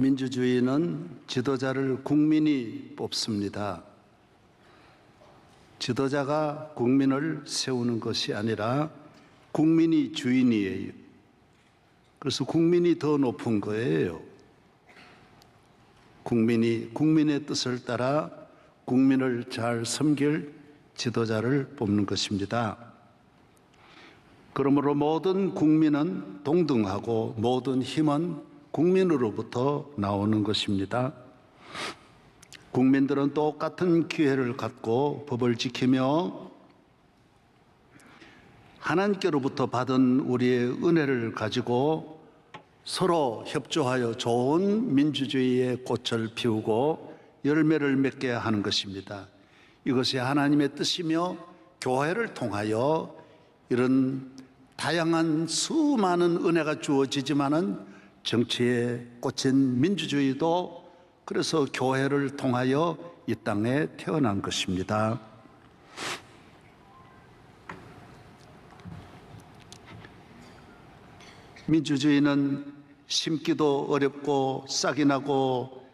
민주주의는 지도자를 국민이 뽑습니다. 지도자가 국민을 세우는 것이 아니라 국민이 주인이에요. 그래서 국민이 더 높은 거예요. 국민이 국민의 뜻을 따라 국민을 잘 섬길 지도자를 뽑는 것입니다. 그러므로 모든 국민은 동등하고 모든 힘은 국민으로부터 나오는 것입니다. 국민들은 똑같은 기회를 갖고 법을 지키며 하나님께로부터 받은 우리의 은혜를 가지고 서로 협조하여 좋은 민주주의의 꽃을 피우고 열매를 맺게 하는 것입니다. 이것이 하나님의 뜻이며 교회를 통하여 이런 다양한 수많은 은혜가 주어지지만은 정치의 꽃인 민주주의도 그래서 교회를 통하여 이 땅에 태어난 것입니다. 민주주의는 심기도 어렵고 싹이 나고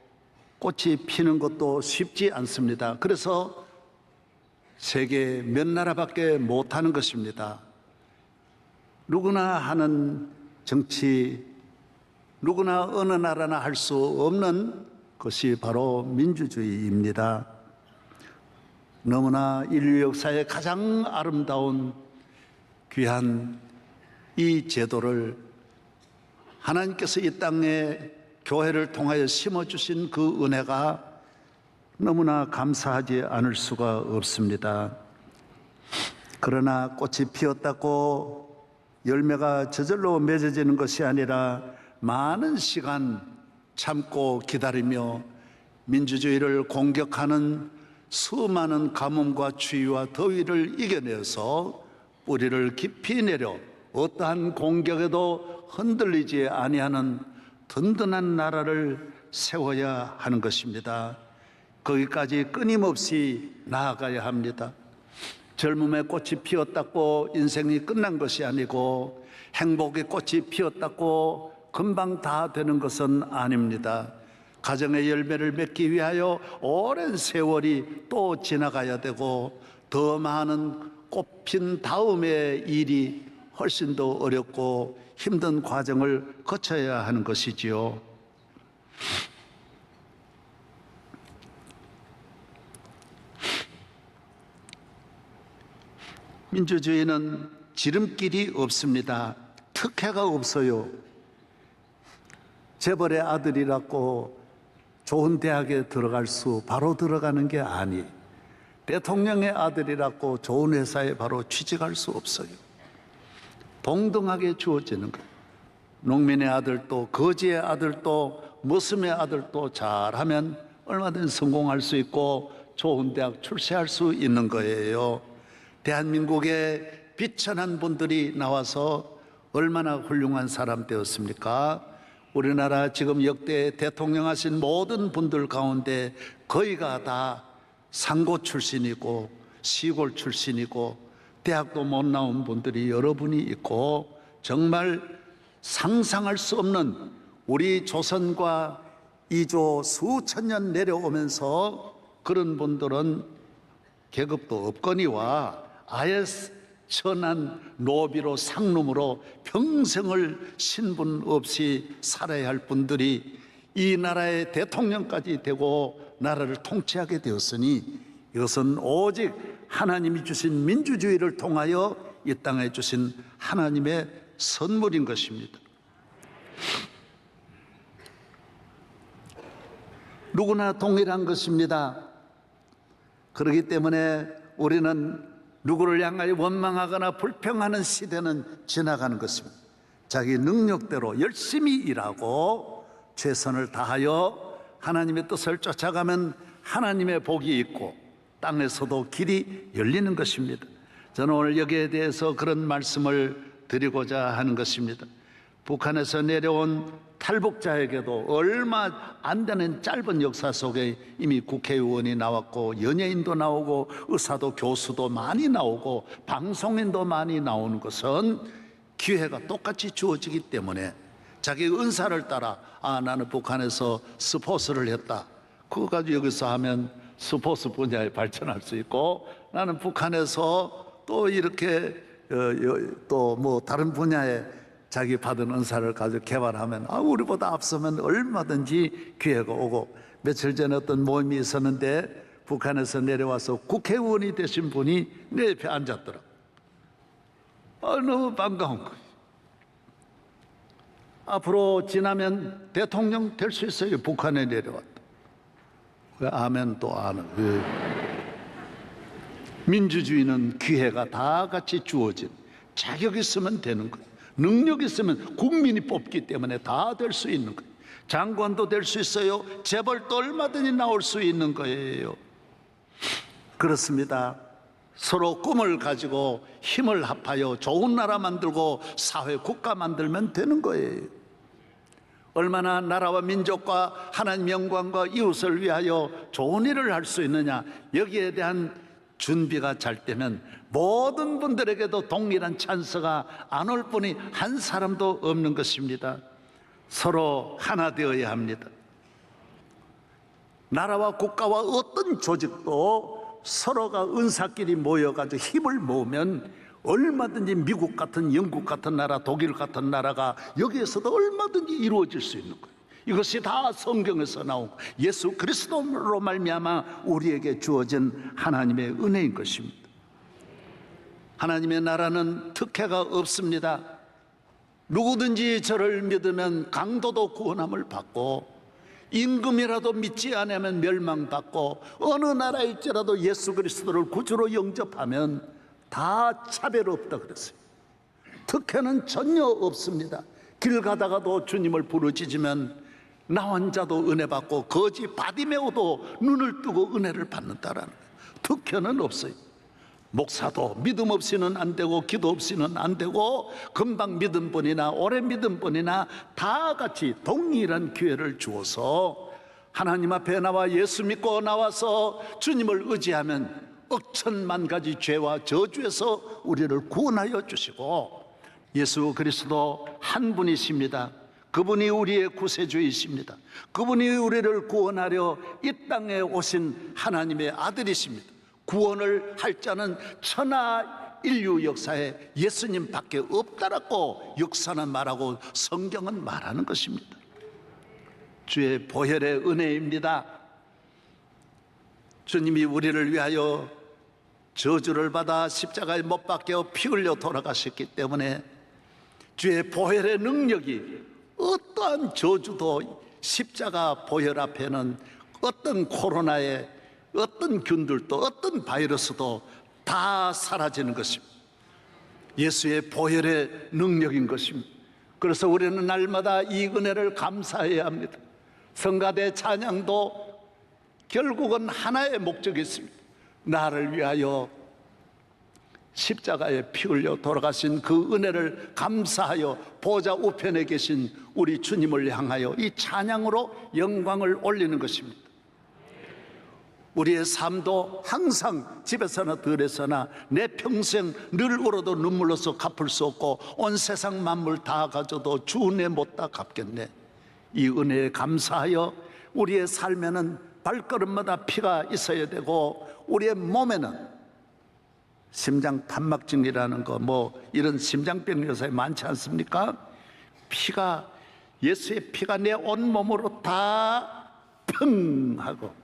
꽃이 피는 것도 쉽지 않습니다. 그래서 세계 몇 나라밖에 못하는 것입니다. 누구나 하는 정치, 누구나 어느 나라나 할 수 없는 것이 바로 민주주의입니다. 너무나 인류 역사의 가장 아름다운 귀한 이 제도를 하나님께서 이 땅에 교회를 통하여 심어주신 그 은혜가 너무나 감사하지 않을 수가 없습니다. 그러나 꽃이 피었다고 열매가 저절로 맺어지는 것이 아니라 많은 시간 참고 기다리며 민주주의를 공격하는 수많은 가뭄과 추위와 더위를 이겨내서 뿌리를 깊이 내려 어떠한 공격에도 흔들리지 아니하는 든든한 나라를 세워야 하는 것입니다. 거기까지 끊임없이 나아가야 합니다. 젊음의 꽃이 피었다고 인생이 끝난 것이 아니고 행복의 꽃이 피었다고 금방 다 되는 것은 아닙니다. 가정의 열매를 맺기 위하여 오랜 세월이 또 지나가야 되고 더 많은 꽃핀 다음의 일이 훨씬 더 어렵고 힘든 과정을 거쳐야 하는 것이지요. 민주주의는 지름길이 없습니다. 특혜가 없어요. 재벌의 아들이라고 좋은 대학에 들어갈 수 바로 들어가는 게 아니, 대통령의 아들이라고 좋은 회사에 바로 취직할 수 없어요. 동등하게 주어지는 거예요. 농민의 아들도 거지의 아들도 머슴의 아들도 잘하면 얼마든지 성공할 수 있고 좋은 대학 출세할 수 있는 거예요. 대한민국에 비천한 분들이 나와서 얼마나 훌륭한 사람 되었습니까? 우리나라 지금 역대 대통령 하신 모든 분들 가운데 거의가 다 상고 출신이고 시골 출신이고 대학도 못 나온 분들이 여러분이 있고 정말 상상할 수 없는 우리 조선과 이조 수천 년 내려오면서 그런 분들은 계급도 없거니와 아예 천한 노비로 상놈으로 평생을 신분 없이 살아야 할 분들이 이 나라의 대통령까지 되고 나라를 통치하게 되었으니 이것은 오직 하나님이 주신 민주주의를 통하여 이 땅에 주신 하나님의 선물인 것입니다. 누구나 동일한 것입니다. 그렇기 때문에 우리는 누구를 향하여 원망하거나 불평하는 시대는 지나가는 것입니다. 자기 능력대로 열심히 일하고 최선을 다하여 하나님의 뜻을 쫓아가면 하나님의 복이 있고 땅에서도 길이 열리는 것입니다. 저는 오늘 여기에 대해서 그런 말씀을 드리고자 하는 것입니다. 북한에서 내려온 탈북자에게도 얼마 안 되는 짧은 역사 속에 이미 국회의원이 나왔고 연예인도 나오고 의사도 교수도 많이 나오고 방송인도 많이 나오는 것은 기회가 똑같이 주어지기 때문에 자기 은사를 따라 나는 북한에서 스포츠를 했다. 그거 가지고 여기서 하면 스포츠 분야에 발전할 수 있고, 나는 북한에서 또 이렇게 또 뭐 다른 분야에 자기 받은 은사를 가지고 개발하면 우리보다 앞서면 얼마든지 기회가 오고, 며칠 전에 어떤 모임이 있었는데 북한에서 내려와서 국회의원이 되신 분이 내 옆에 앉았더라. 너무 반가운 거예요. 앞으로 지나면 대통령 될 수 있어요. 북한에 내려왔다. 왜 아멘 또 아는. 민주주의는 기회가 다 같이 주어진, 자격 있으면 되는 거예요. 능력 있으면 국민이 뽑기 때문에 다 될 수 있는 거예요. 장관도 될 수 있어요. 재벌도 얼마든지 나올 수 있는 거예요. 그렇습니다. 서로 꿈을 가지고 힘을 합하여 좋은 나라 만들고 사회 국가 만들면 되는 거예요. 얼마나 나라와 민족과 하나님 영광과 이웃을 위하여 좋은 일을 할 수 있느냐, 여기에 대한 준비가 잘 되면 모든 분들에게도 동일한 찬스가 안 올 분이 한 사람도 없는 것입니다. 서로 하나 되어야 합니다. 나라와 국가와 어떤 조직도 서로가 은사끼리 모여가지고 힘을 모으면 얼마든지 미국 같은, 영국 같은 나라, 독일 같은 나라가 여기에서도 얼마든지 이루어질 수 있는 거예요. 이것이 다 성경에서 나온 예수 그리스도로 말미암아 우리에게 주어진 하나님의 은혜인 것입니다. 하나님의 나라는 특혜가 없습니다. 누구든지 저를 믿으면 강도도 구원함을 받고, 임금이라도 믿지 않으면 멸망받고, 어느 나라일지라도 예수 그리스도를 구주로 영접하면 다 차별 없다 그랬어요. 특혜는 전혀 없습니다. 길 가다가도 주님을 부르짖으면 나 혼자도 은혜 받고 거지 바디메오도 눈을 뜨고 은혜를 받는다라는 거예요. 특혜는 없어요. 목사도 믿음 없이는 안 되고, 기도 없이는 안 되고, 금방 믿은 분이나 오래 믿은 분이나 다 같이 동일한 기회를 주어서 하나님 앞에 나와 예수 믿고 나와서 주님을 의지하면 억천만 가지 죄와 저주에서 우리를 구원하여 주시고, 예수 그리스도 한 분이십니다. 그분이 우리의 구세주이십니다. 그분이 우리를 구원하려 이 땅에 오신 하나님의 아들이십니다. 구원을 할 자는 천하 인류 역사에 예수님밖에 없다라고 역사는 말하고 성경은 말하는 것입니다. 주의 보혈의 은혜입니다. 주님이 우리를 위하여 저주를 받아 십자가에 못 박혀 피 흘려 돌아가셨기 때문에 주의 보혈의 능력이 어떠한 저주도 십자가 보혈 앞에는 어떤 코로나에 어떤 균들도 어떤 바이러스도 다 사라지는 것입니다. 예수의 보혈의 능력인 것입니다. 그래서 우리는 날마다 이 은혜를 감사해야 합니다. 성가대 찬양도 결국은 하나의 목적이 있습니다. 나를 위하여 십자가에 피 흘려 돌아가신 그 은혜를 감사하여 보좌 우편에 계신 우리 주님을 향하여 이 찬양으로 영광을 올리는 것입니다. 우리의 삶도 항상 집에서나 들에서나 내 평생 늘 울어도 눈물로서 갚을 수 없고, 온 세상 만물 다 가져도 주 은혜 못다 갚겠네. 이 은혜에 감사하여 우리의 삶에는 발걸음마다 피가 있어야 되고, 우리의 몸에는 심장 판막증이라는 거, 이런 심장병 요새 많지 않습니까? 피가, 예수의 피가 내 온몸으로 다 펑 하고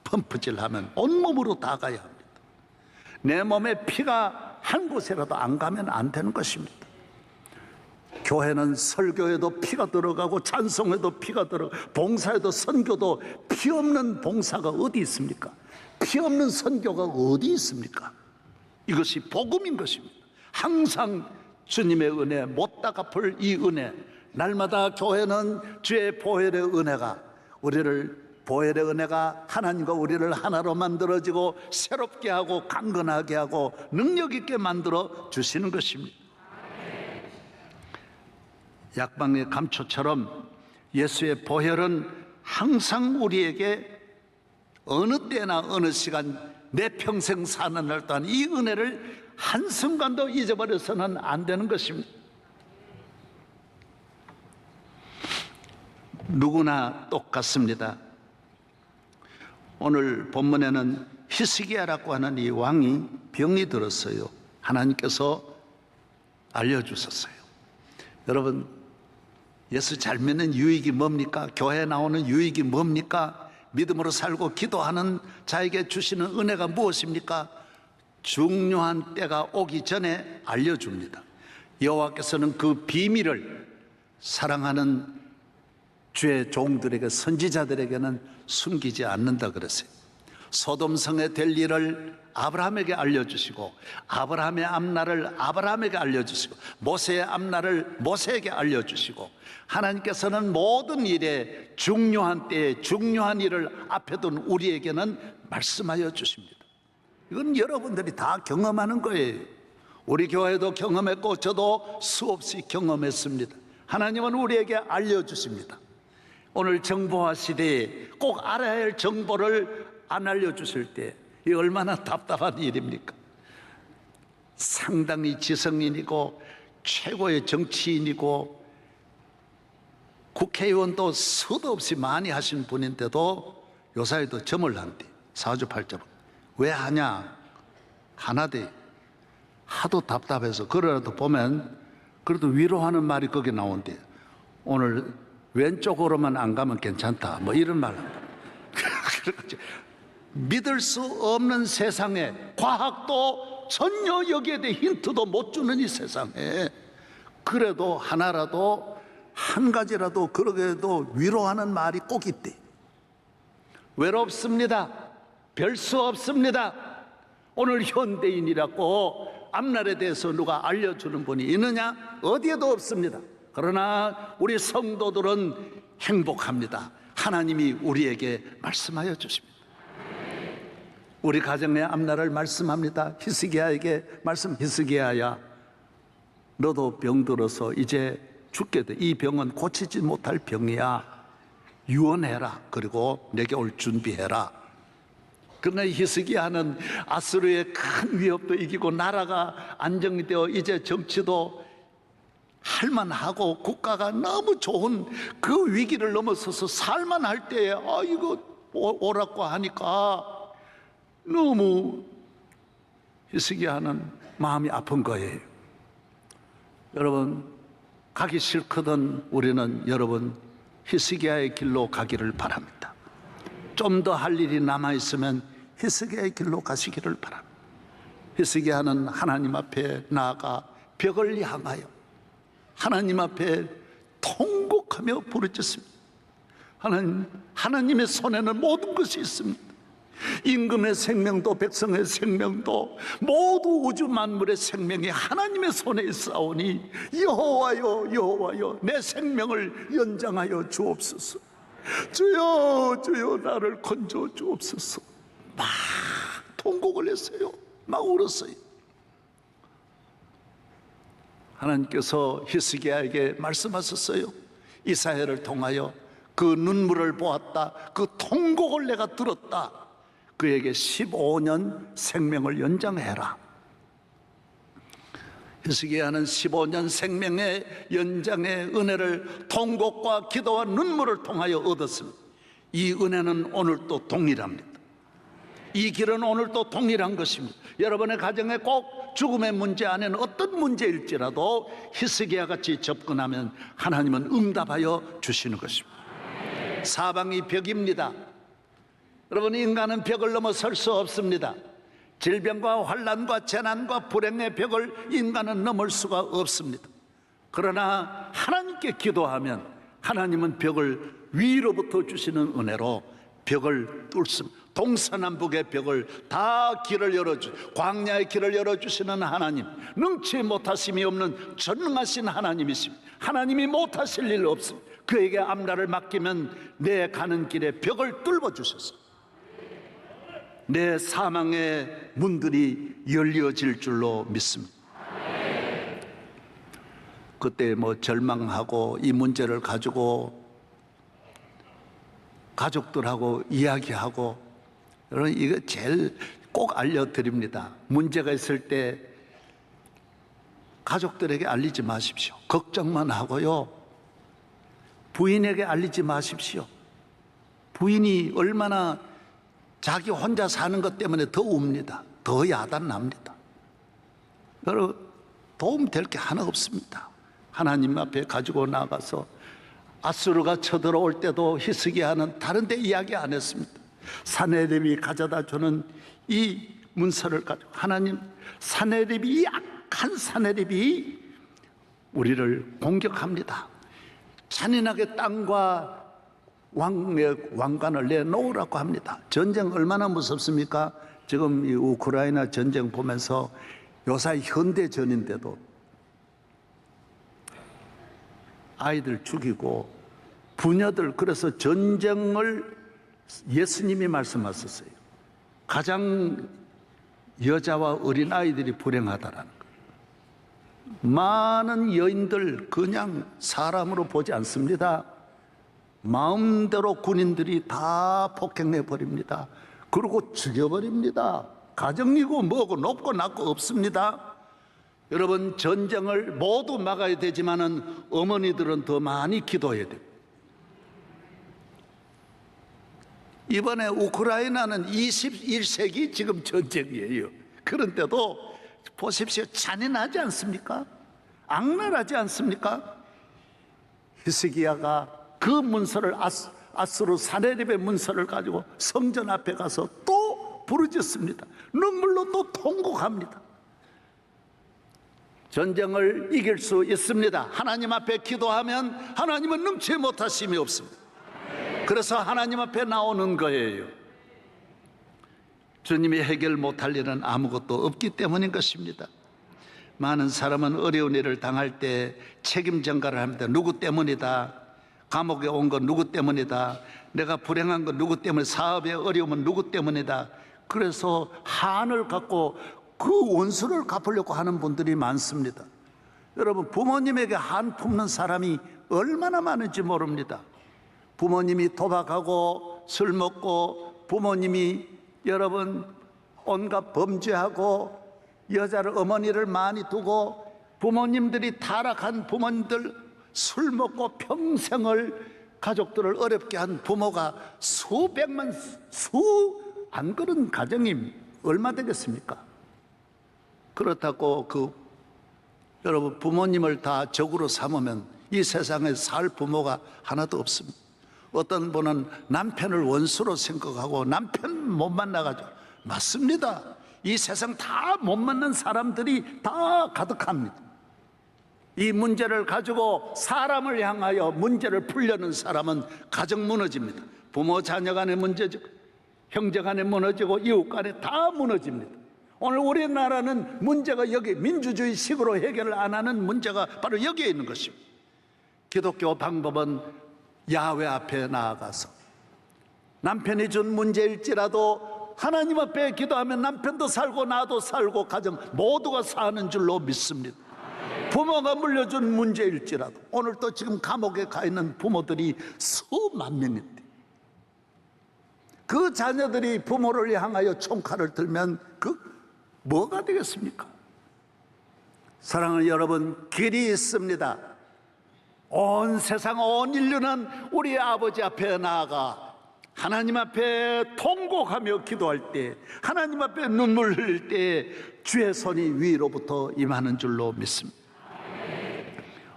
펌프질하면 온몸으로 다 가야 합니다. 내 몸에 피가 한 곳에라도 안 가면 안 되는 것입니다. 교회는 설교에도 피가 들어가고, 찬송에도 피가 들어가고, 봉사에도, 선교도 피 없는 봉사가 어디 있습니까? 피 없는 선교가 어디 있습니까? 이것이 복음인 것입니다. 항상 주님의 은혜, 못다 갚을 이 은혜, 날마다 교회는 주의 보혈의 은혜가, 보혈의 은혜가 하나님과 우리를 하나로 만들어지고 새롭게 하고 강건하게 하고 능력 있게 만들어 주시는 것입니다. 약방의 감초처럼 예수의 보혈은 항상 우리에게 어느 때나 어느 시간 내 평생 사는 날 동안 이 은혜를 한순간도 잊어버려서는 안 되는 것입니다. 누구나 똑같습니다. 오늘 본문에는 히스기야라고 하는 이 왕이 병이 들었어요. 하나님께서 알려주셨어요. 여러분, 예수 잘 믿는 유익이 뭡니까? 교회 나오는 유익이 뭡니까? 믿음으로 살고 기도하는 자에게 주시는 은혜가 무엇입니까? 중요한 때가 오기 전에 알려줍니다. 여호와께서는 그 비밀을 사랑하는 주의 종들에게, 선지자들에게는 숨기지 않는다 그랬어요. 소돔성에 될 일을 아브라함에게 알려주시고, 아브라함의 앞날을 아브라함에게 알려주시고, 모세의 앞날을 모세에게 알려주시고, 하나님께서는 모든 일에 중요한 때에 중요한 일을 앞에 둔 우리에게는 말씀하여 주십니다. 이건 여러분들이 다 경험하는 거예요. 우리 교회도 경험했고 저도 수없이 경험했습니다. 하나님은 우리에게 알려주십니다. 오늘 정보화 시대에 꼭 알아야 할 정보를 안 알려주실 때 이 얼마나 답답한 일입니까? 상당히 지성인이고 최고의 정치인이고 국회의원도 수도 없이 많이 하신 분인데도 요사이도 점을 한대. 사주팔자로. 왜 하냐? 하나대. 하도 답답해서. 그러라도 보면 그래도 위로하는 말이 거기 나온대. 오늘 왼쪽으로만 안 가면 괜찮다, 뭐 이런 말 합니다. 믿을 수 없는 세상에, 과학도 전혀 여기에 대해 힌트도 못 주는 이 세상에 그래도 하나라도, 한 가지라도, 그러게도 위로하는 말이 꼭 있대. 외롭습니다. 별 수 없습니다. 오늘 현대인이라고 앞날에 대해서 누가 알려주는 분이 있느냐? 어디에도 없습니다. 그러나 우리 성도들은 행복합니다. 하나님이 우리에게 말씀하여 주십니다. 우리 가정의 앞날을 말씀합니다. 히스기야에게 말씀. 히스기야야, 너도 병들어서 이제 죽게 돼. 이 병은 고치지 못할 병이야. 유언해라. 그리고 내게 올 준비해라. 그러나 히스기야는 아수르의 큰 위협도 이기고 나라가 안정이 되어 이제 정치도 할만하고 국가가 너무 좋은 그 위기를 넘어서서 살만할 때에 이거 오라고 하니까 너무 히스기야는 마음이 아픈 거예요. 여러분, 가기 싫거든 우리는 여러분 히스기야의 길로 가기를 바랍니다. 좀 더 할 일이 남아있으면 히스기야의 길로 가시기를 바랍니다. 히스기야는 하나님 앞에 나아가 벽을 향하여 하나님 앞에 통곡하며 부르짖습니다. 하나님의 손에는 모든 것이 있습니다. 임금의 생명도 백성의 생명도 모두 우주 만물의 생명이 하나님의 손에 있사오니 여호와여, 여호와여, 내 생명을 연장하여 주옵소서. 주여, 주여, 나를 건져 주옵소서. 막 통곡을 했어요. 막 울었어요. 하나님께서 히스기야에게 말씀하셨어요. 이사야를 통하여 그 눈물을 보았다, 그 통곡을 내가 들었다. 그에게 15년 생명을 연장해라. 히스기야는 15년 생명의 연장의 은혜를 통곡과 기도와 눈물을 통하여 얻었습니다. 이 은혜는 오늘도 동일합니다. 이 길은 오늘도 동일한 것입니다. 여러분의 가정에 꼭 죽음의 문제 안에는 어떤 문제일지라도 히스기야 같이 접근하면 하나님은 응답하여 주시는 것입니다. 사방이 벽입니다. 여러분, 인간은 벽을 넘어설 수 없습니다. 질병과 환난과 재난과 불행의 벽을 인간은 넘을 수가 없습니다. 그러나 하나님께 기도하면 하나님은 벽을 위로부터 주시는 은혜로 벽을 뚫습니다. 동서남북의 벽을 다 길을 광야의 길을 열어주시는 하나님, 능치 못하심이 없는 전능하신 하나님이십니다. 하나님이 못하실 일 없습니다. 그에게 앞날을 맡기면 내 가는 길에 벽을 뚫어주셔서 내 사망의 문들이 열려질 줄로 믿습니다. 그때 절망하고 이 문제를 가지고 가족들하고 이야기하고, 여러분 이거 제일 꼭 알려드립니다. 문제가 있을 때 가족들에게 알리지 마십시오. 걱정만 하고요, 부인에게 알리지 마십시오. 부인이 얼마나 자기 혼자 사는 것 때문에 더 웁니다. 더 야단납니다. 여러분, 도움될 게 하나 없습니다. 하나님 앞에 가지고 나가서 아수르가 쳐들어올 때도 히스기야는 다른 데 이야기 안 했습니다. 사네립이 가져다 주는 이 문서를 가지고 하나님, 사네립이, 약한 사네립이 우리를 공격합니다. 잔인하게 땅과 왕의 왕관을 내놓으라고 합니다. 전쟁 얼마나 무섭습니까? 지금 이 우크라이나 전쟁 보면서 요새 현대전인데도 아이들 죽이고 부녀들, 그래서 전쟁을 예수님이 말씀하셨어요. 가장 여자와 어린아이들이 불행하다라는 거예요. 많은 여인들 그냥 사람으로 보지 않습니다. 마음대로 군인들이 다 폭행해 버립니다. 그리고 죽여버립니다. 가정이고 뭐고 높고 낮고 없습니다. 여러분, 전쟁을 모두 막아야 되지만은 어머니들은 더 많이 기도해야 돼요. 이번에 우크라이나는 21세기 지금 전쟁이에요. 그런데도 보십시오. 잔인하지 않습니까? 악랄하지 않습니까? 히스기야가 그 문서를, 아수르 사네립의 문서를 가지고 성전 앞에 가서 또 부르짖습니다. 눈물로 또 통곡합니다. 전쟁을 이길 수 있습니다. 하나님 앞에 기도하면 하나님은 능치 못하심이 없습니다. 그래서 하나님 앞에 나오는 거예요. 주님이 해결 못할 일은 아무것도 없기 때문인 것입니다. 많은 사람은 어려운 일을 당할 때 책임 전가를 합니다. 누구 때문이다. 감옥에 온 건 누구 때문이다. 내가 불행한 건 누구 때문에, 사업의 어려움은 누구 때문이다. 그래서 한을 갖고 그 원수를 갚으려고 하는 분들이 많습니다. 여러분, 부모님에게 한 품는 사람이 얼마나 많은지 모릅니다. 부모님이 도박하고 술 먹고, 부모님이 여러분 온갖 범죄하고, 여자를, 어머니를 많이 두고, 부모님들이 타락한 부모님들, 술 먹고 평생을 가족들을 어렵게 한 부모가 수백만, 안 그런 가정이 얼마 되겠습니까? 그렇다고 여러분, 부모님을 다 적으로 삼으면 이 세상에 살 부모가 하나도 없습니다. 어떤 분은 남편을 원수로 생각하고 남편 못 만나가지고, 맞습니다. 이 세상 다 못 만난 사람들이 다 가득합니다. 이 문제를 가지고 사람을 향하여 문제를 풀려는 사람은 가정 무너집니다. 부모 자녀 간의 문제죠. 형제 간에 무너지고 이웃 간에 다 무너집니다. 오늘 우리나라는 문제가 여기 민주주의식으로 해결을 안 하는 문제가 바로 여기에 있는 것입니다. 기독교 방법은 야훼 앞에 나아가서 남편이 준 문제일지라도 하나님 앞에 기도하면 남편도 살고 나도 살고 가정 모두가 사는 줄로 믿습니다. 부모가 물려준 문제일지라도, 오늘 또 지금 감옥에 가 있는 부모들이 수만 명인데 그 자녀들이 부모를 향하여 총칼을 들면 뭐가 되겠습니까? 사랑하는 여러분, 길이 있습니다. 온 세상, 온 인류는 우리 아버지 앞에 나아가 하나님 앞에 통곡하며 기도할 때, 하나님 앞에 눈물 흘릴 때 주의 손이 위로부터 임하는 줄로 믿습니다.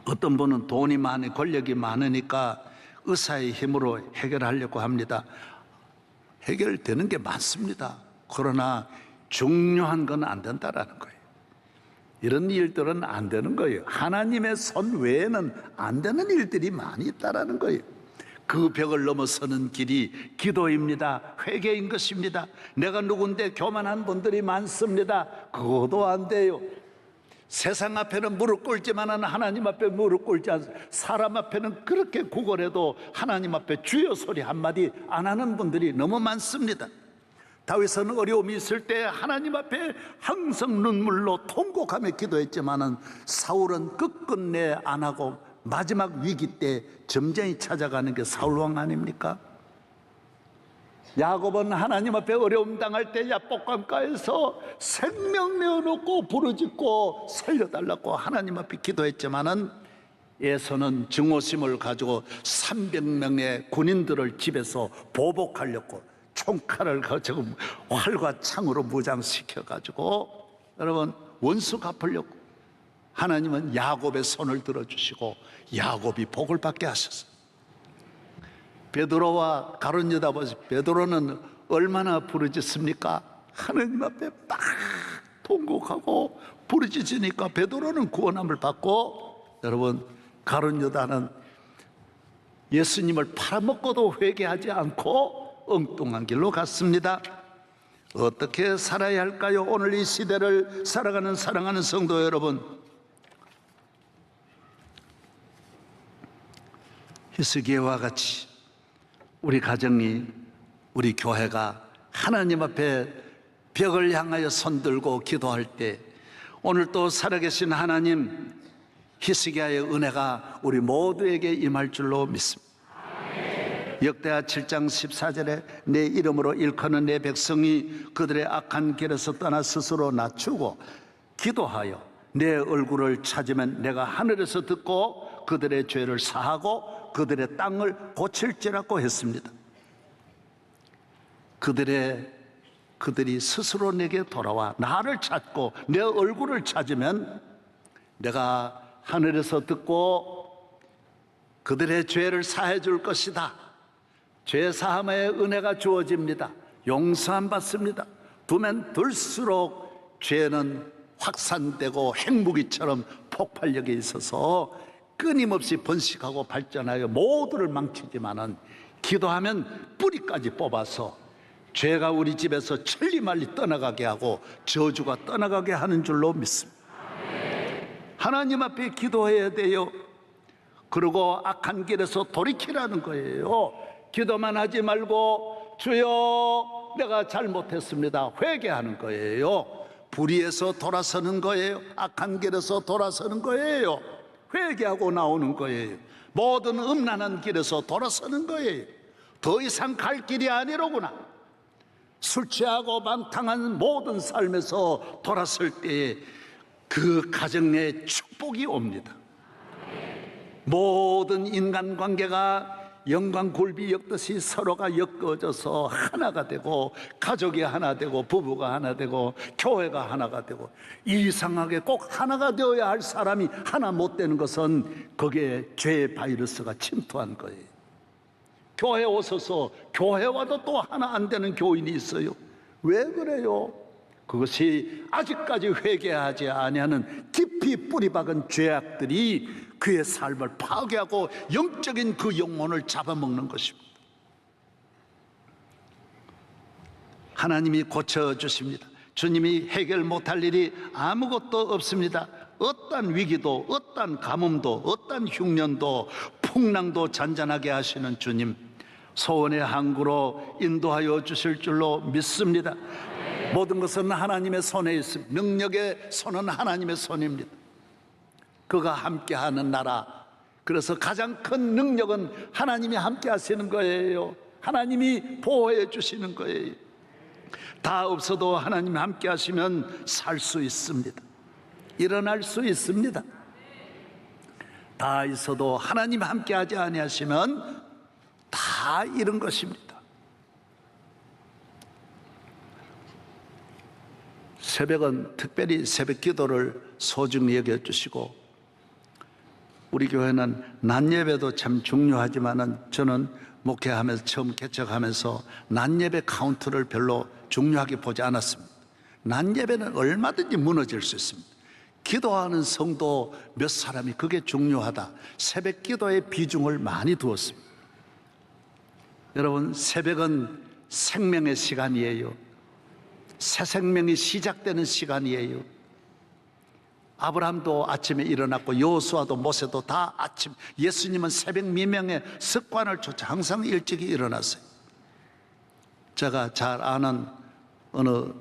어떤 분은 돈이 많이, 권력이 많으니까 의사의 힘으로 해결하려고 합니다. 해결되는 게 많습니다. 그러나 중요한 건 안 된다라는 거예요. 이런 일들은 안 되는 거예요. 하나님의 손 외에는 안 되는 일들이 많이 있다라는 거예요. 그 벽을 넘어서는 길이 기도입니다. 회개인 것입니다. 내가 누군데 교만한 분들이 많습니다. 그것도 안 돼요. 세상 앞에는 무릎 꿇지만 하나님 앞에 무릎 꿇지 않습니다. 사람 앞에는 그렇게 구걸해도 하나님 앞에 주여 소리 한마디 안 하는 분들이 너무 많습니다. 다윗은 어려움이 있을 때 하나님 앞에 항상 눈물로 통곡하며 기도했지만 사울은 끝끝내 안 하고 마지막 위기 때 점쟁이 찾아가는 게 사울왕 아닙니까? 야곱은 하나님 앞에 어려움 당할 때 야복강가에서 생명 내어놓고 부르짖고 살려달라고 하나님 앞에 기도했지만은 에서는 증오심을 가지고 300명의 군인들을 집에서 보복하려고 총칼을 가지고 활과 창으로 무장시켜 가지고 여러분 원수 갚으려고. 하나님은 야곱의 손을 들어주시고 야곱이 복을 받게 하셨어요. 베드로와 가룟 유다 보세요. 베드로는 얼마나 부르짖습니까? 하나님 앞에 막 통곡하고 부르짖으니까 베드로는 구원함을 받고, 여러분 가룟 유다는 예수님을 팔아먹고도 회개하지 않고 엉뚱한 길로 갔습니다. 어떻게 살아야 할까요? 오늘 이 시대를 살아가는 사랑하는 성도 여러분, 히스기야와 같이 우리 가정이, 우리 교회가 하나님 앞에 벽을 향하여 손들고 기도할 때 오늘 또 살아계신 하나님 히스기야의 은혜가 우리 모두에게 임할 줄로 믿습니다. 역대하 7장 14절에 내 이름으로 일컫는 내 백성이 그들의 악한 길에서 떠나 스스로 낮추고 기도하여 내 얼굴을 찾으면 내가 하늘에서 듣고 그들의 죄를 사하고 그들의 땅을 고칠지라고 했습니다. 그들이 스스로 내게 돌아와 나를 찾고 내 얼굴을 찾으면 내가 하늘에서 듣고 그들의 죄를 사해 줄 것이다. 죄 사함의 은혜가 주어집니다. 용서함 받습니다. 두면 둘수록 죄는 확산되고 핵무기처럼 폭발력이 있어서 끊임없이 번식하고 발전하여 모두를 망치지만은 기도하면 뿌리까지 뽑아서 죄가 우리 집에서 천리말리 떠나가게 하고 저주가 떠나가게 하는 줄로 믿습니다. 하나님 앞에 기도해야 돼요. 그리고 악한 길에서 돌이키라는 거예요. 기도만 하지 말고 주여 내가 잘못했습니다 회개하는 거예요. 불의에서 돌아서는 거예요. 악한 길에서 돌아서는 거예요. 회개하고 나오는 거예요. 모든 음란한 길에서 돌아서는 거예요. 더 이상 갈 길이 아니로구나. 술 취하고 방탕한 모든 삶에서 돌아설 때에 그 가정 내에 축복이 옵니다. 모든 인간관계가 영광굴비 엮듯이 서로가 엮어져서 하나가 되고 가족이 하나 되고 부부가 하나 되고 교회가 하나가 되고, 이상하게 꼭 하나가 되어야 할 사람이 하나 못 되는 것은 거기에 죄의 바이러스가 침투한 거예요. 교회 오셔서 교회와도 또 하나 안 되는 교인이 있어요. 왜 그래요? 그것이 아직까지 회개하지 아니하는 깊이 뿌리박은 죄악들이 그의 삶을 파괴하고 영적인 그 영혼을 잡아먹는 것입니다. 하나님이 고쳐주십니다. 주님이 해결 못할 일이 아무것도 없습니다. 어떤 위기도, 어떤 가뭄도, 어떤 흉년도, 풍랑도 잔잔하게 하시는 주님, 소원의 항구로 인도하여 주실 줄로 믿습니다. 모든 것은 하나님의 손에 있습니다. 능력의 손은 하나님의 손입니다. 그가 함께하는 나라, 그래서 가장 큰 능력은 하나님이 함께 하시는 거예요. 하나님이 보호해 주시는 거예요. 다 없어도 하나님이 함께 하시면 살 수 있습니다. 일어날 수 있습니다. 다 있어도 하나님 함께 하지 아니하시면 다 잃은 것입니다. 새벽은 특별히 새벽 기도를 소중히 여겨주시고, 우리 교회는 낮 예배도 참 중요하지만은 저는 목회하면서 처음 개척하면서 낮 예배 카운트를 별로 중요하게 보지 않았습니다. 낮 예배는 얼마든지 무너질 수 있습니다. 기도하는 성도 몇 사람이 그게 중요하다. 새벽 기도의 비중을 많이 두었습니다. 여러분, 새벽은 생명의 시간이에요. 새 생명이 시작되는 시간이에요. 아브라함도 아침에 일어났고 여호수아도 모세도 다 아침, 예수님은 새벽 미명의 습관을 쫓아 항상 일찍이 일어났어요. 제가 잘 아는 어느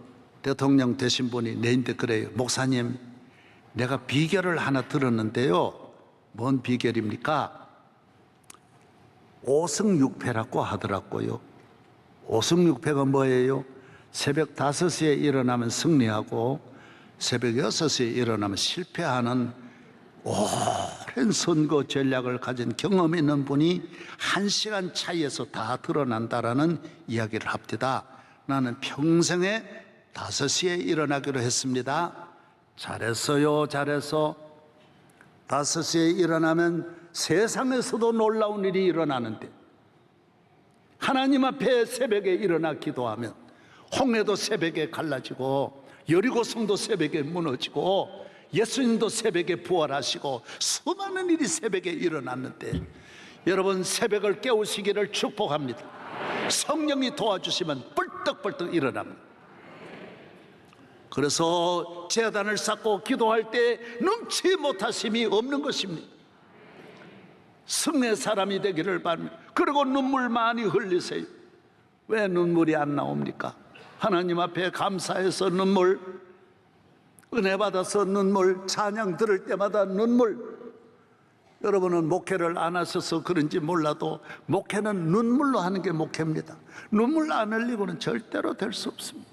대통령 되신 분이 내한테 그래요. 목사님, 내가 비결을 하나 들었는데요. 뭔 비결입니까? 오승육패라고 하더라고요. 오승육패가 뭐예요? 새벽 5시에 일어나면 승리하고 새벽 6시에 일어나면 실패하는 오랜 오랜 선거 전략을 가진 경험 있는 분이 1시간 차이에서 다 드러난다라는 이야기를 합니다. 나는 평생에 5시에 일어나기로 했습니다. 잘했어요. 잘해서 5시에 일어나면 세상에서도 놀라운 일이 일어나는데, 하나님 앞에 새벽에 일어나 기도하면 홍해도 새벽에 갈라지고 여리고성도 새벽에 무너지고 예수님도 새벽에 부활하시고 수많은 일이 새벽에 일어났는데, 여러분 새벽을 깨우시기를 축복합니다. 성령이 도와주시면 벌떡벌떡 일어납니다. 그래서 제단을 쌓고 기도할 때 넘치 못하심이 없는 것입니다. 승리의 사람이 되기를 바랍니다. 그리고 눈물 많이 흘리세요. 왜 눈물이 안 나옵니까? 하나님 앞에 감사해서 눈물, 은혜 받아서 눈물, 찬양 들을 때마다 눈물. 여러분은 목회를 안 하셔서 그런지 몰라도 목회는 눈물로 하는 게 목회입니다. 눈물 안 흘리고는 절대로 될 수 없습니다.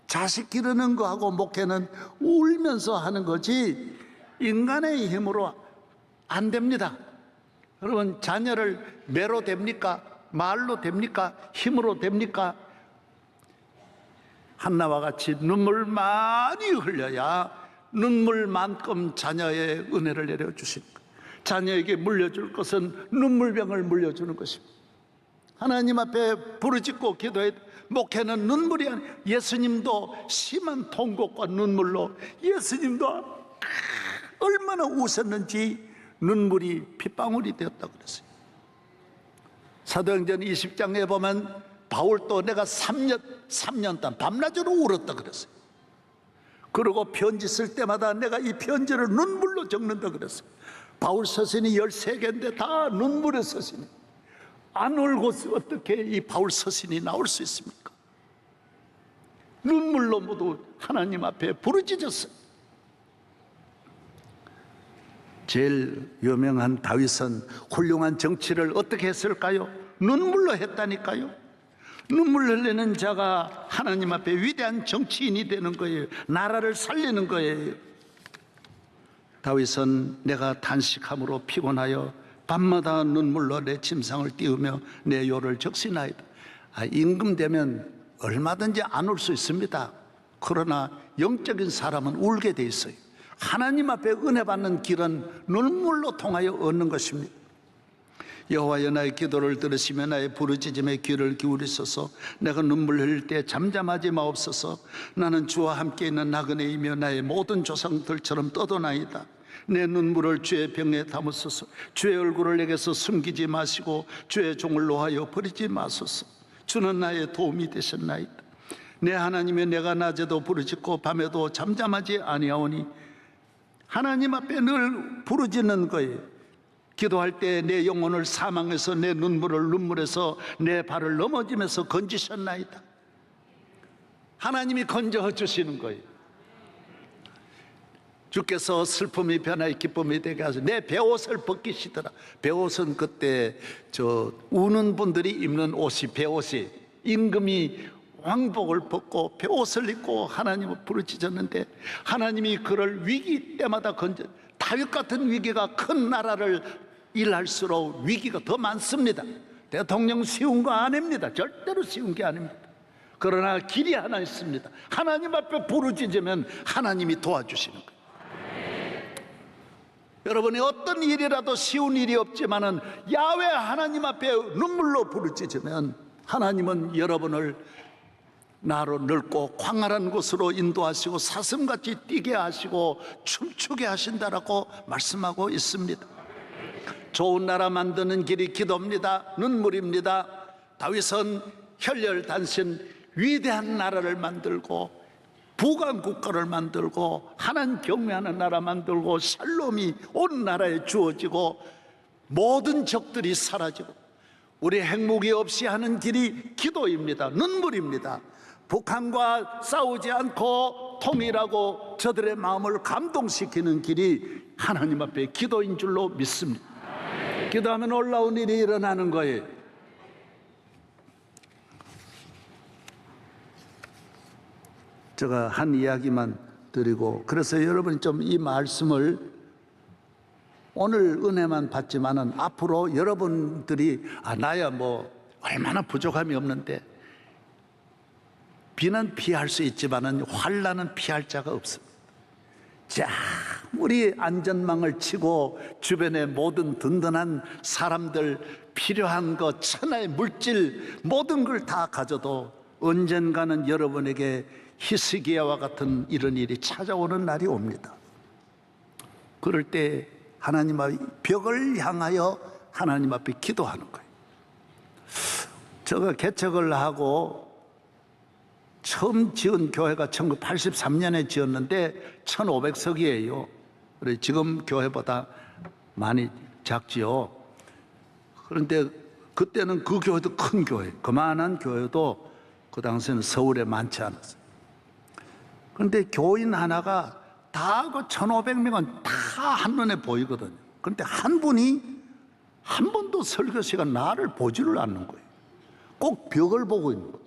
자식 기르는 거하고 목회는 울면서 하는 거지 인간의 힘으로 안 됩니다. 여러분, 자녀를 매로 됩니까? 말로 됩니까? 힘으로 됩니까? 한나와 같이 눈물 많이 흘려야 눈물만큼 자녀의 은혜를 내려주십니다. 자녀에게 물려줄 것은 눈물병을 물려주는 것입니다. 하나님 앞에 부르짖고 기도해. 목회는 눈물이 아니에요. 예수님도 심한 통곡과 눈물로, 예수님도 얼마나 우셨는지 눈물이 핏방울이 되었다고 그랬어요. 사도행전 20장에 보면 바울도 내가 3년 동안 밤낮으로 울었다 그랬어요. 그리고 편지 쓸 때마다 내가 이 편지를 눈물로 적는다 그랬어요. 바울 서신이 13개인데 다 눈물의 서신이에요. 안 울고 어떻게 이 바울 서신이 나올 수 있습니까? 눈물로 모두 하나님 앞에 부르짖었어요. 제일 유명한 다윗은 훌륭한 정치를 어떻게 했을까요? 눈물로 했다니까요. 눈물 흘리는 자가 하나님 앞에 위대한 정치인이 되는 거예요. 나라를 살리는 거예요. 다윗은 내가 단식함으로 피곤하여 밤마다 눈물로 내 침상을 띄우며 내 요를 적시나이다. 임금 되면 얼마든지 안 울 수 있습니다. 그러나 영적인 사람은 울게 돼 있어요. 하나님 앞에 은혜 받는 길은 눈물로 통하여 얻는 것입니다. 여호와여, 나의 기도를 들으시며 나의 부르짖음에 귀를 기울이소서. 내가 눈물 흘릴 때 잠잠하지 마옵소서. 나는 주와 함께 있는 나그네이며 나의 모든 조상들처럼 떠도나이다. 내 눈물을 주의 병에 담으소서. 주의 얼굴을 내게서 숨기지 마시고 주의 종을 놓아여 버리지 마소서. 주는 나의 도움이 되셨나이다. 내 하나님의 내가 낮에도 부르짖고 밤에도 잠잠하지 아니하오니. 하나님 앞에 늘 부르짖는 거예요. 기도할 때 내 영혼을 사망에서, 내 눈물을 눈물에서, 내 발을 넘어짐에서 건지셨나이다. 하나님이 건져 주시는 거예요. 주께서 슬픔이 변하여 기쁨이 되게 하소서. 내 베옷을 벗기시더라. 베옷은 그때 우는 분들이 입는 옷이 베옷이, 임금이 왕복을 벗고 베옷을 입고 하나님을 부르짖었는데 하나님이 그를 위기 때마다 건져. 다윗 같은 위기가 큰 나라를 일할수록 위기가 더 많습니다. 대통령 쉬운 거 아닙니다. 절대로 쉬운 게 아닙니다. 그러나 길이 하나 있습니다. 하나님 앞에 부르짖으면 하나님이 도와주시는 거예요. 여러분이 어떤 일이라도 쉬운 일이 없지만은 야훼 하나님 앞에 눈물로 부르짖으면 하나님은 여러분을 나로 넓고 광활한 곳으로 인도하시고 사슴같이 뛰게 하시고 춤추게 하신다라고 말씀하고 있습니다. 좋은 나라 만드는 길이 기도입니다. 눈물입니다. 다윗은 혈혈단신 위대한 나라를 만들고 부강 국가를 만들고 하나님 경외하는 나라 만들고 샬롬이 온 나라에 주어지고 모든 적들이 사라지고 우리 핵무기 없이 하는 길이 기도입니다. 눈물입니다. 북한과 싸우지 않고 통일하고 저들의 마음을 감동시키는 길이 하나님 앞에 기도인 줄로 믿습니다. 기도하면 놀라운 일이 일어나는 거예요. 제가 한 이야기만 드리고, 그래서 여러분이 좀 이 말씀을 오늘 은혜만 받지만은 앞으로 여러분들이 나야 뭐 얼마나 부족함이 없는데, 비는 피할 수 있지만은 환난은 피할 자가 없습니다. 자, 우리 안전망을 치고 주변의 모든 든든한 사람들, 필요한 것, 천하의 물질 모든 걸 다 가져도 언젠가는 여러분에게 히스기야와 같은 이런 일이 찾아오는 날이 옵니다. 그럴 때 하나님 앞에 벽을 향하여 하나님 앞에 기도하는 거예요. 제가 개척을 하고 처음 지은 교회가 1983년에 지었는데 1500석이에요. 그래 지금 교회보다 많이 작지요. 그런데 그때는 그 교회도 큰 교회, 그만한 교회도 그 당시에는 서울에 많지 않았어요. 그런데 교인 하나가 다 그 1500명은 다 한눈에 보이거든요. 그런데 한 분이 한 번도 설교 시간 나를 보지를 않는 거예요. 꼭 벽을 보고 있는 거예요.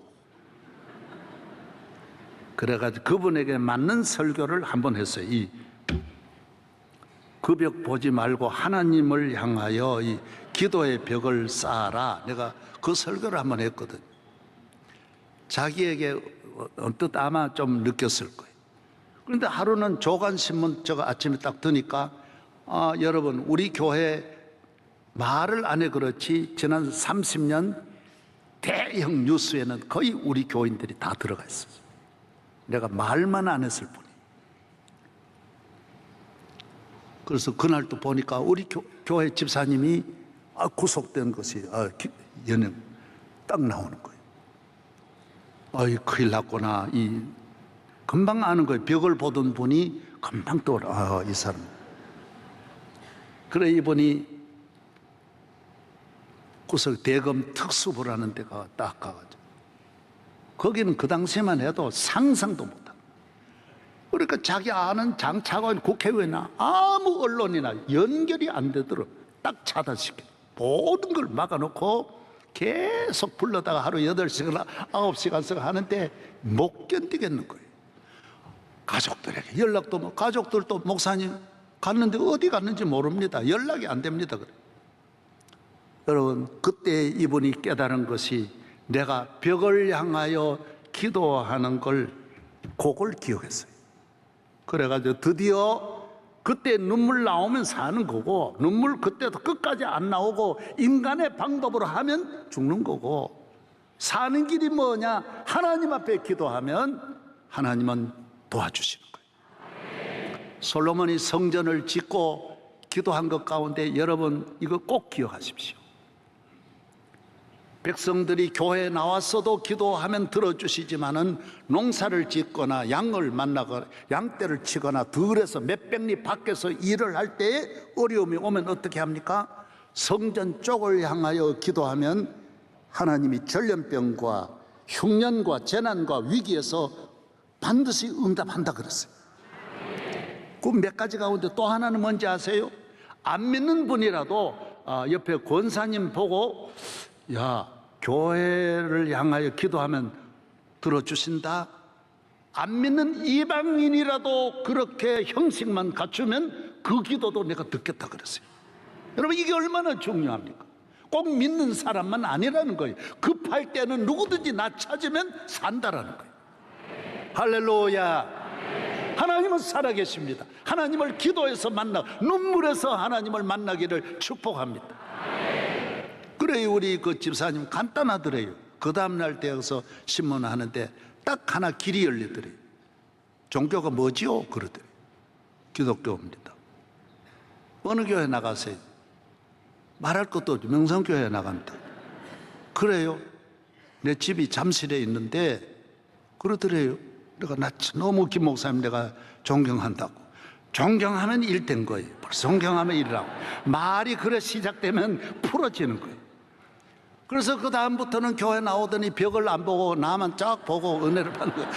그래가지고 그분에게 맞는 설교를 한번 했어요. 그 벽 보지 말고 하나님을 향하여 이 기도의 벽을 쌓아라. 내가 그 설교를 한번 했거든요. 자기에게 언뜻 아마 좀 느꼈을 거예요. 그런데 하루는 조간신문 제가 아침에 딱 드니까 여러분 우리 교회 말을 안 해 그렇지 지난 30년 대형 뉴스에는 거의 우리 교인들이 다 들어가 있어요. 내가 말만 안 했을 뿐이. 그래서 그날 또 보니까 우리 교회 집사님이 구속된 것이 연행 딱 나오는 거예요. 큰일 났구나. 금방 아는 거예요. 벽을 보던 분이 금방 떠올라. 이 사람. 그래 이분이 구속 대검 특수부라는 데가 딱 가가지고 거기는 그 당시만 해도 상상도 못하고, 그러니까 자기 아는 장차관 국회의원이나 아무 언론이나 연결이 안 되도록 딱 차단시켜 모든 걸 막아놓고 계속 불러다가 하루 8시간 9시간씩 하는데 못 견디겠는 거예요. 가족들에게 연락도 뭐, 가족들도 목사님 갔는데 어디 갔는지 모릅니다. 연락이 안 됩니다. 그래. 여러분 그때 이분이 깨달은 것이 내가 벽을 향하여 기도하는 걸 그걸 기억했어요. 그래가지고 드디어 그때 눈물 나오면 사는 거고, 눈물 그때도 끝까지 안 나오고 인간의 방법으로 하면 죽는 거고, 사는 길이 뭐냐? 하나님 앞에 기도하면 하나님은 도와주시는 거예요. 솔로몬이 성전을 짓고 기도한 것 가운데 여러분 이거 꼭 기억하십시오. 백성들이 교회에 나왔어도 기도하면 들어주시지만은 농사를 짓거나 양을 만나거나 양떼를 치거나 들에서 몇백 리 밖에서 일을 할 때에 어려움이 오면 어떻게 합니까? 성전 쪽을 향하여 기도하면 하나님이 전염병과 흉년과 재난과 위기에서 반드시 응답한다 그랬어요. 그 몇 가지 가운데 또 하나는 뭔지 아세요? 안 믿는 분이라도 옆에 권사님 보고 야, 교회를 향하여 기도하면 들어주신다. 안 믿는 이방인이라도 그렇게 형식만 갖추면 그 기도도 내가 듣겠다 그랬어요. 여러분 이게 얼마나 중요합니까? 꼭 믿는 사람만 아니라는 거예요. 급할 때는 누구든지 나 찾으면 산다라는 거예요. 할렐루야. 하나님은 살아계십니다. 하나님을 기도해서 눈물에서 하나님을 만나기를 축복합니다. 그래요. 우리 그 집사님 간단하더래요. 그 다음날 되어서 신문 하는데 딱 하나 길이 열리더래요. 종교가 뭐지요? 그러더래요. 기독교입니다. 어느 교회 나가세요? 말할 것도 없죠. 명성교회에 나갑니다. 그래요. 내 집이 잠실에 있는데 그러더래요. 내가 너무 김 목사님 내가 존경한다고. 존경하면 일 된 거예요. 존경하면 일이라고. 말이 그래 시작되면 풀어지는 거예요. 그래서 그 다음부터는 교회 나오더니 벽을 안 보고 나만 쫙 보고 은혜를 받는 거예요.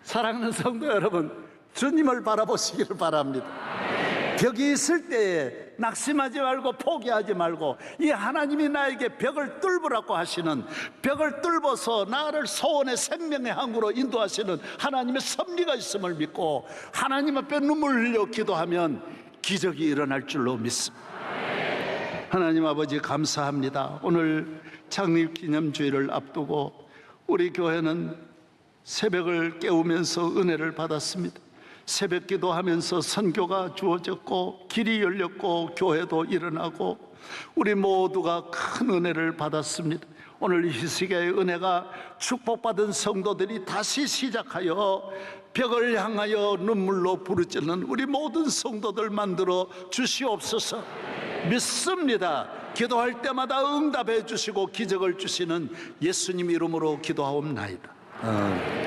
사랑하는 성도 여러분, 주님을 바라보시기를 바랍니다. 벽이 있을 때에 낙심하지 말고 포기하지 말고 이 하나님이 나에게 벽을 뚫으라고 하시는, 벽을 뚫어서 나를 소원의 생명의 항구로 인도하시는 하나님의 섭리가 있음을 믿고 하나님 앞에 눈물 흘려 기도하면 기적이 일어날 줄로 믿습니다. 하나님 아버지 감사합니다. 오늘 창립기념주일을 앞두고 우리 교회는 새벽을 깨우면서 은혜를 받았습니다. 새벽 기도하면서 선교가 주어졌고 길이 열렸고 교회도 일어나고 우리 모두가 큰 은혜를 받았습니다. 오늘 히스기야의 은혜가 축복받은 성도들이 다시 시작하여 벽을 향하여 눈물로 부르짖는 우리 모든 성도들 만들어 주시옵소서. 믿습니다. 기도할 때마다 응답해 주시고 기적을 주시는 예수님 이름으로 기도하옵나이다.